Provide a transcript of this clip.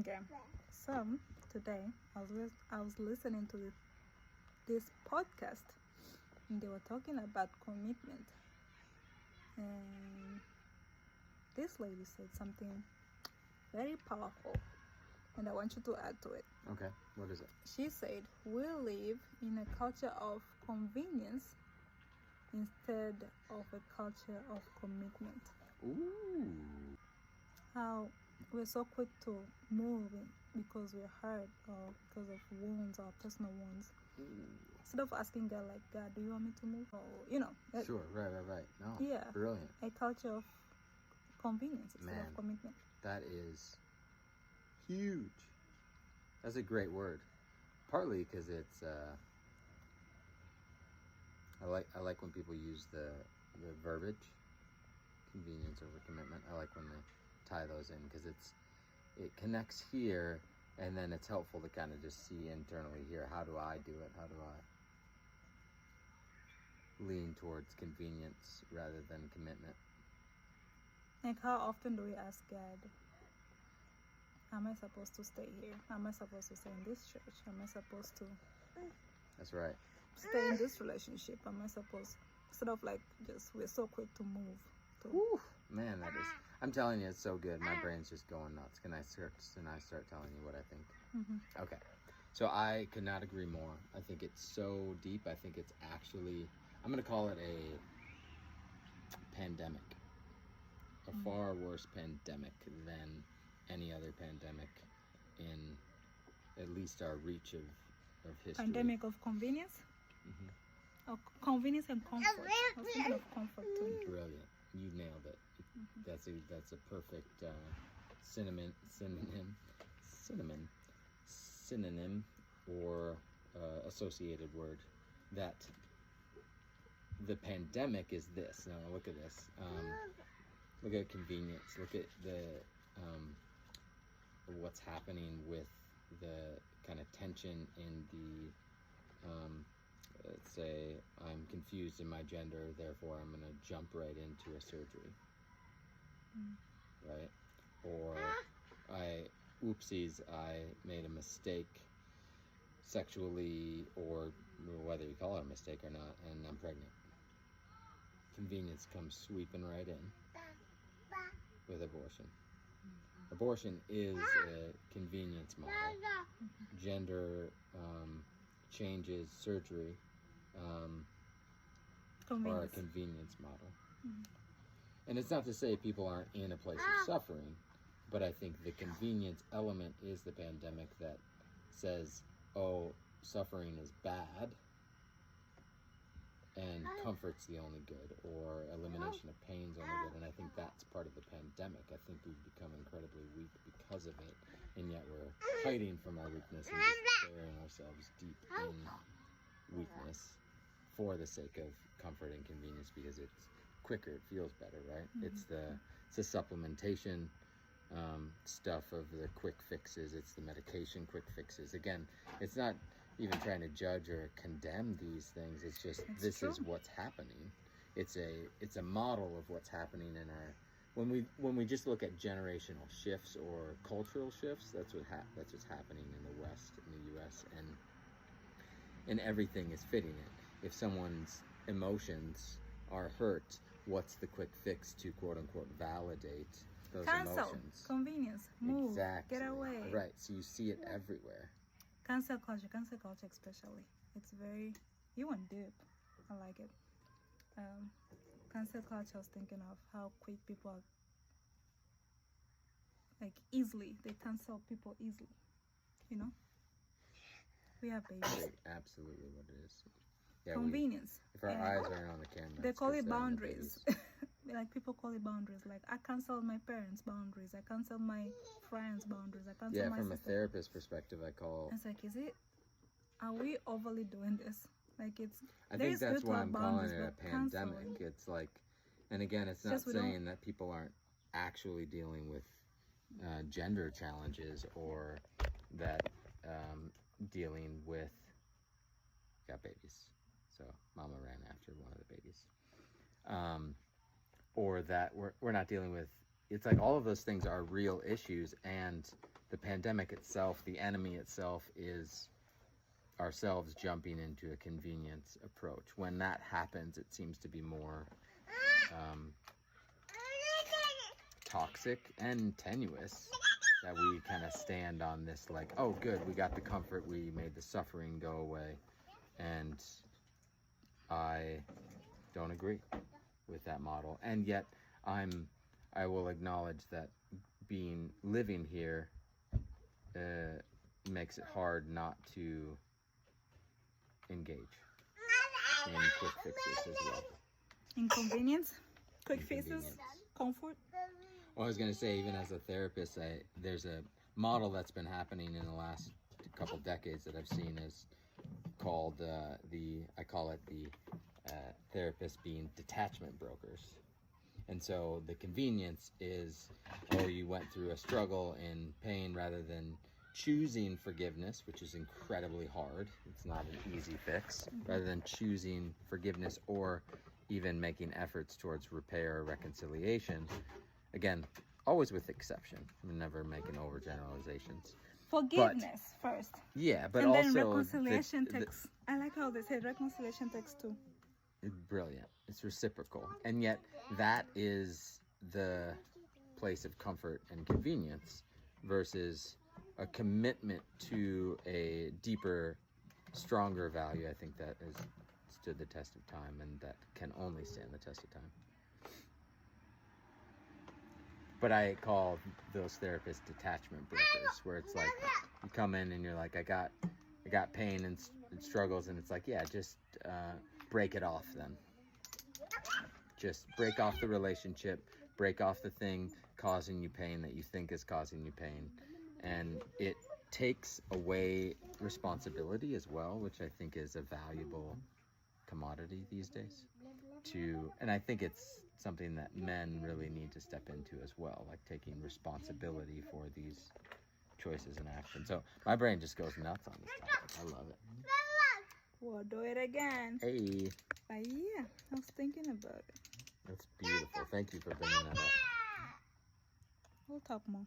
Okay. So today I was listening to this podcast, and they were talking about commitment, and this lady said something very powerful, and I want you to add to it. Okay, what is it? She said, we live in a culture of convenience instead of a culture of commitment. Ooh. How we're so quick to move because we're hurt or because of wounds or personal wounds. Ooh. Instead of asking God, like, God, do you want me to move? Or, Sure, right. No, yeah, brilliant. a culture of convenience instead of commitment. That is huge. That's a great word. Partly because it's I like when people use the verbiage, convenience over commitment. I like when they tie those in because it connects here, and then it's helpful to kind of just see internally here. How do I do it? How do I lean towards convenience rather than commitment? Like, how often do we ask God, am I supposed to stay here? Am I supposed to stay in this church? Am I supposed to That's right. stay in this relationship? Am I supposed, instead of like just, we're so quick to move. Whew, man, that is, I'm telling you, it's so good. My brain's just going nuts. Can I start telling you what I think? Mm-hmm. Okay. So I could not agree more. I think it's so deep. I think it's actually, I'm going to call it a pandemic. A far worse pandemic than any other pandemic in at least our reach of history. Pandemic of convenience? Mm-hmm. Oh, convenience and comfort. I was thinking of comfort too. Brilliant. You nailed it. Mm-hmm. That's a perfect synonym or associated word. That the pandemic is this. Now look at this. Look at convenience. Look at the what's happening with the kind of tension in the let's say I'm confused in my gender, therefore I'm going to jump right into a surgery. Right? Or I made a mistake sexually, or whether you call it a mistake or not, and I'm pregnant. Convenience comes sweeping right in with abortion. Abortion is a convenience model. Gender changes, surgery are a convenience model. And it's not to say people aren't in a place of suffering, but I think the convenience element is the pandemic that says, oh, suffering is bad and comfort's the only good, or elimination of pain's only good. And I think that's part of the pandemic. I think we've become incredibly weak because of it, and yet we're hiding from our weakness and just burying ourselves deep in weakness for the sake of comfort and convenience, because it's quicker, it feels better, right? Mm-hmm. It's the supplementation stuff of the quick fixes. It's the medication quick fixes. Again, it's not even trying to judge or condemn these things. It's just this is what's happening. It's a model of what's happening in our when we just look at generational shifts or cultural shifts. That's what's happening in the West, in the U.S. and everything is fitting it. If someone's emotions are hurt, what's the quick fix to quote unquote validate those emotions? Convenience, move, exactly. Get away. Right, so you see it everywhere. Cancel culture especially. It's very, you and deep. I like it. Cancel culture, I was thinking of how quick people are, like, easily. They cancel people easily. We have babies. That's absolutely what it is. Yeah, convenience. If our eyes aren't on the camera, they call it boundaries. Like, people call it boundaries. Like, I canceled my parents' boundaries. I canceled my friends' boundaries. I canceled my from sister. A therapist perspective, It's like, are we overly doing this? Like, I think that's why I'm calling it a pandemic. It's like, and again, it's not saying that people aren't actually dealing with gender challenges, or that dealing with, got babies. So mama ran after one of the babies. Or that we're not dealing with, it's like all of those things are real issues, and the pandemic itself, the enemy itself, is ourselves jumping into a convenience approach. When that happens, it seems to be more toxic and tenuous, that we kind of stand on this like, oh good, we got the comfort, we made the suffering go away. And I don't agree with that model. And yet I will acknowledge that living here makes it hard not to engage in quick fixes as well. Inconvenience, quick fixes, Inconvenience. comfort. Well, I was gonna say, even as a therapist, there's a model that's been happening in the last couple decades that I've seen is called I call it the therapist being detachment brokers. And so the convenience is, oh, you went through a struggle and pain, rather than choosing forgiveness, which is incredibly hard. It's not an easy fix. Rather than choosing forgiveness or even making efforts towards repair or reconciliation. Again, always with exception. I'm never making overgeneralizations. Forgiveness first. Yeah, but and also then reconciliation takes. I like how they say reconciliation takes two. Brilliant. It's reciprocal. And yet that is the place of comfort and convenience versus a commitment to a deeper, stronger value. I think that has stood the test of time, and that can only stand the test of time. But I call those therapists detachment brokers, where it's like you come in and you're like, I got pain and struggles, and it's like, yeah, just break it off then. Just break off the relationship, break off the thing causing you pain that you think is causing you pain. And it takes away responsibility as well, which I think is a valuable commodity these days. And I think it's something that men really need to step into as well, like taking responsibility for these choices and actions. So my brain just goes nuts on this topic. I love it. We'll do it again. Hey. But yeah, I was thinking about it. That's beautiful. Thank you for bringing that up. We'll talk more.